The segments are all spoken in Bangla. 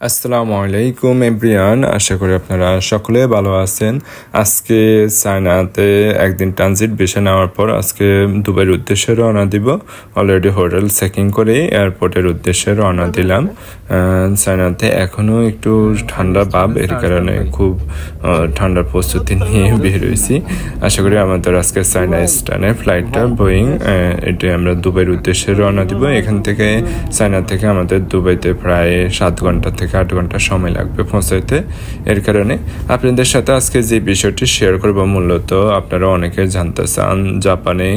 আসসালামু আলাইকুম এভরিওয়ান, আশা করি আপনারা সকলে ভালো আছেন। আজকে চায়নাতে একদিন ট্রানজিট ভিসা নেওয়ার পর আজকে দুবাইয়ের উদ্দেশ্যে রওনা দিব। অলরেডি হোটেল চেকিং করে এয়ারপোর্টের উদ্দেশ্যে রওনা দিলাম। চায়নাতে এখনও একটু ঠান্ডা ভাব, এর কারণে খুব ঠান্ডার প্রস্তুতি নিয়ে বের হয়েছি। আশা করি আমাদের আজকে চায়না ইস্টার্নের ফ্লাইটটা বোয়িং, এটি আমরা দুবাইয়ের উদ্দেশ্যে রওনা দিব। এখান থেকে চায়না থেকে আমাদের দুবাইতে প্রায় 7 ঘন্টা থেকে 8 ঘন্টা সময় লাগবে পৌঁছাইতে। এর কারণে আপনাদের সাথে আজকে যে বিষয়টি শেয়ার করব, মূলত আপনারা অনেকে জানতে চান জাপানে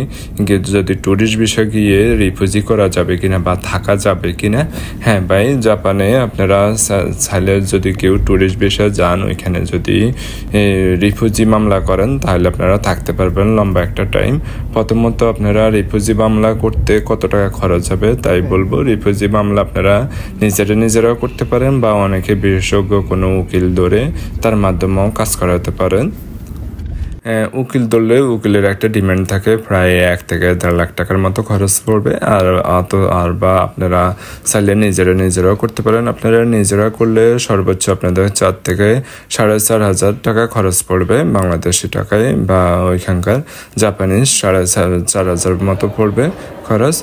গিয়ে যদি ট্যুরিস্ট ভিসা গিয়ে রিফিউজি করা যাবে কিনা বা থাকা যাবে কিনা। হ্যাঁ ভাই, জাপানে আপনারা চাইলে যদি কেউ ট্যুরিস্ট ভিসা যান, ওইখানে যদি রিফিউজি মামলা করেন তাহলে আপনারা থাকতে পারবেন লম্বা একটা টাইম। প্রথমত আপনারা রিফিউজি মামলা করতে কত টাকা খরচ হবে তাই বলবো। রিফিউজি মামলা আপনারা নিজেরাও করতে পারেন বা অনেকে বিশেষজ্ঞ কোনো উকিল ধরে তার মাধ্যমেও কাজ করাতে পারেন। উকিল ধরলে উকিলের একটা ডিমান্ড থাকে, প্রায় 1 থেকে 1.5 লাখ টাকার মতো খরচ পড়বে। আর বা আপনারা চাইলে নিজেরাও করতে পারেন। আপনারা নিজেরা করলে সর্বোচ্চ আপনাদের 4 থেকে 4.5 হাজার টাকা খরচ পড়বে বাংলাদেশি টাকায়, বা ওইখানকার জাপানিজ 4.5 হাজার মতো পড়বে খরচ।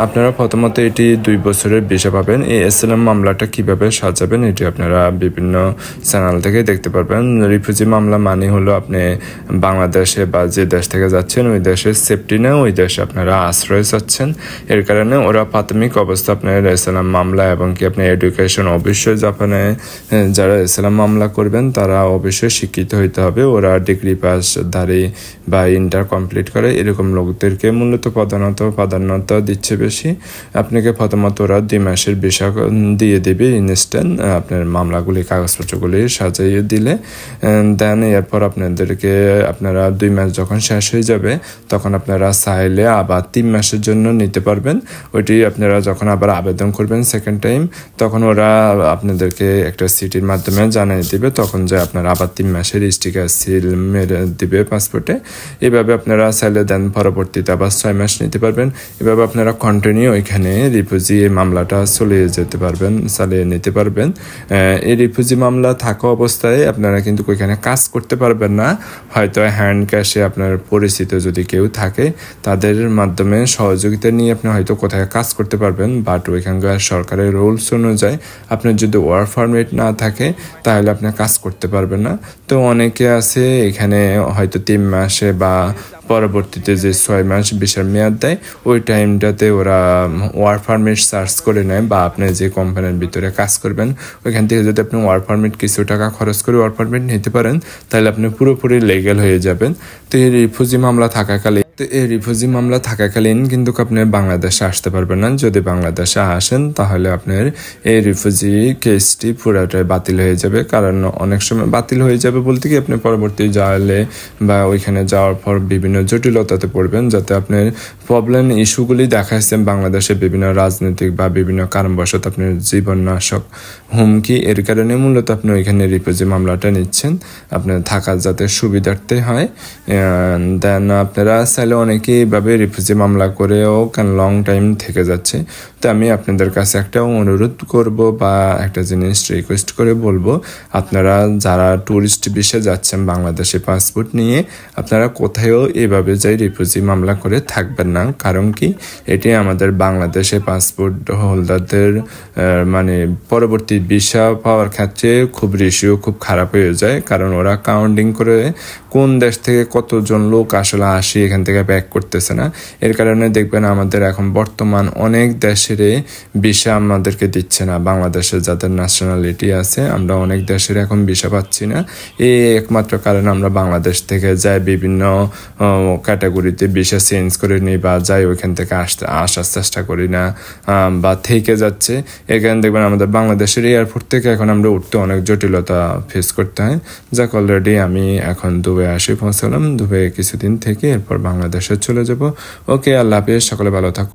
আপনারা প্রথমত এটি 2 বছরের ভিসা পাবেন। এই এসএলএম মামলাটা কিভাবে সাজাবেন এটি আপনারা বিভিন্ন চ্যানেল থেকে দেখতে পারবেন। রিফিউজি মামলা মানে হলো আপনি বাংলাদেশে বা যে দেশ থেকে যাচ্ছেন ওই দেশের সেফটি না, ওই দেশে আপনারা আশ্রয় চাচ্ছেন। এর কারণে ওরা প্রাথমিক অবস্থা আপনার এসএলএম মামলা এবং কি আপনার এডুকেশন অবশ্যই জাপানে যারা এসএলএম মামলা করবেন তারা অবশ্যই শিক্ষিত হইতে হবে। ওরা ডিগ্রি পাসধারী বা ইন্টার কমপ্লিট করে এরকম লোকদেরকে মূলত প্রাধান্য দিচ্ছে বেশি। আপনাকে প্রথমত ওরা 2 মাসের ভিসা দিয়ে দেবে ইনস্ট্যান্ট, আপনার মামলাগুলি কাগজপত্রগুলি সাজাইয়ে দিলে। দেন এরপর আপনারা 2 মাস যখন শেষ হয়ে যাবে তখন আপনারা চাইলে আবার 3 মাসের জন্য নিতে পারবেন। ওইটি আপনারা যখন আবার আবেদন করবেন সেকেন্ড টাইম, তখন ওরা আপনাদেরকে একটা সিটির মাধ্যমে জানিয়ে দিবে, তখন যে আপনারা আবার 3 মাসের স্টিকার সিল মেরে দিবে পাসপোর্টে। এভাবে আপনারা চাইলে দেন পরবর্তীতে আবার 6 মাস নিতে পারবেন। এভাবে আপনারা কন্টিনিউ ওইখানে রিফিউজি মামলাটা চালিয়ে নিতে পারবেন। এই রিফিউজি মামলা থাকা অবস্থায় আপনারা কিন্তু ওইখানে কাজ করতে পারবেন না। হয়তো হ্যান্ড ক্যাশে আপনার পরিচিত যদি কেউ থাকে তাদের মাধ্যমে সহযোগিতা নিয়ে আপনি হয়তো কোথায় কাজ করতে পারবেন, বাট ওইখানকার সরকারের রুলস অনুযায়ী আপনার যদি ওয়ার্ক পারমিট না থাকে তাহলে আপনি কাজ করতে পারবেন না। তো অনেকে আছে এখানে হয়তো 3 মাসে বা পরবর্তীতে যে 6 মাস ভিসার মেয়াদ দেয় ওই টাইমটাতে ওরা ওয়ার্ক পারমিট সার্চ করে নেয়, বা আপনি যে কোম্পানির ভিতরে কাজ করবেন ওইখান থেকে যদি আপনি ওয়ার্ক পারমিট কিছু টাকা খরচ করে ওয়ার্ক পারমিট নিতে পারেন তাহলে আপনি পুরোপুরি লিগ্যাল হয়ে যাবেন। তো এই রিফিউজি মামলা থাকাকালীন কিন্তু আপনি বাংলাদেশে আসতে পারবেন না। যদি বাংলাদেশে আসেন তাহলে আপনার এই রিফিউজি কেসটি পুরোটাই বাতিল হয়ে যাবে। কারণ অনেক সময় বাতিল হয়ে যাবে বলতে কি আপনি পরবর্তী যাওয়ালে বা ওইখানে যাওয়ার পর বিভিন্ন জটিলতাতে পড়বেন, যাতে আপনার প্রবলেম ইস্যুগুলি দেখাচ্ছে বাংলাদেশে বিভিন্ন রাজনৈতিক বা বিভিন্ন কারণবশত আপনার জীবননাশক হুমকি। এর কারণে মূলত আপনি ওইখানে রিফিউজি মামলাটা নিচ্ছেন আপনার থাকার যাতে সুবিধার্থে হয়। দেন আপনারা চাইলে অনেকে এইভাবে রিফিউজি মামলা করেও লং টাইম থেকে যাচ্ছে। তো আমি আপনাদের কাছে একটা অনুরোধ করব বা একটা জিনিস রিকোয়েস্ট করে বলবো, আপনারা যারা ট্যুরিস্ট ভিসা যাচ্ছেন বাংলাদেশে পাসপোর্ট নিয়ে, আপনারা কোথায়ও এভাবে যাই রিফিউজি মামলা করে থাকবেন না। কারণ কি এটি আমাদের বাংলাদেশে পাসপোর্ট হোল্ডারদের মানে পরবর্তী ভিসা পাওয়ার ক্ষেত্রে খুব রেশিও খুব খারাপ হয়ে যায়। কারণ ওরা কাউন্টিং করে কোন দেশ থেকে কতজন লোক আসলে আসি এখান থেকে ব্যাক করতেছে না। এর কারণে দেখবেন আমাদের এখন বর্তমান অনেক দেশের ভিসা আমাদেরকে দিচ্ছে না। বাংলাদেশের যাদের ন্যাশনালিটি আছে আমরা অনেক দেশের এখন ভিসা পাচ্ছি না। এই একমাত্র কারণ আমরা বাংলাদেশ থেকে যাই বিভিন্ন ক্যাটাগরিতে ভিসা চেঞ্জ করে নিই বা যাই ওইখান থেকে আসার চেষ্টা করি না বা থেকে যাচ্ছে। এখানে দেখবেন আমাদের বাংলাদেশের এয়ারপোর্ট থেকে এখন আমরা উঠতে অনেক জটিলতা ফেস করতে হয়। যাক অলরেডি আমি এখন দুবাই পৌঁছালাম। দুবাই কিছুদিন থেকে এরপর বাংলাদেশে চলে যাব। ওকে, আল্লাহ হাফেজ, সকলে ভালো থাকুন।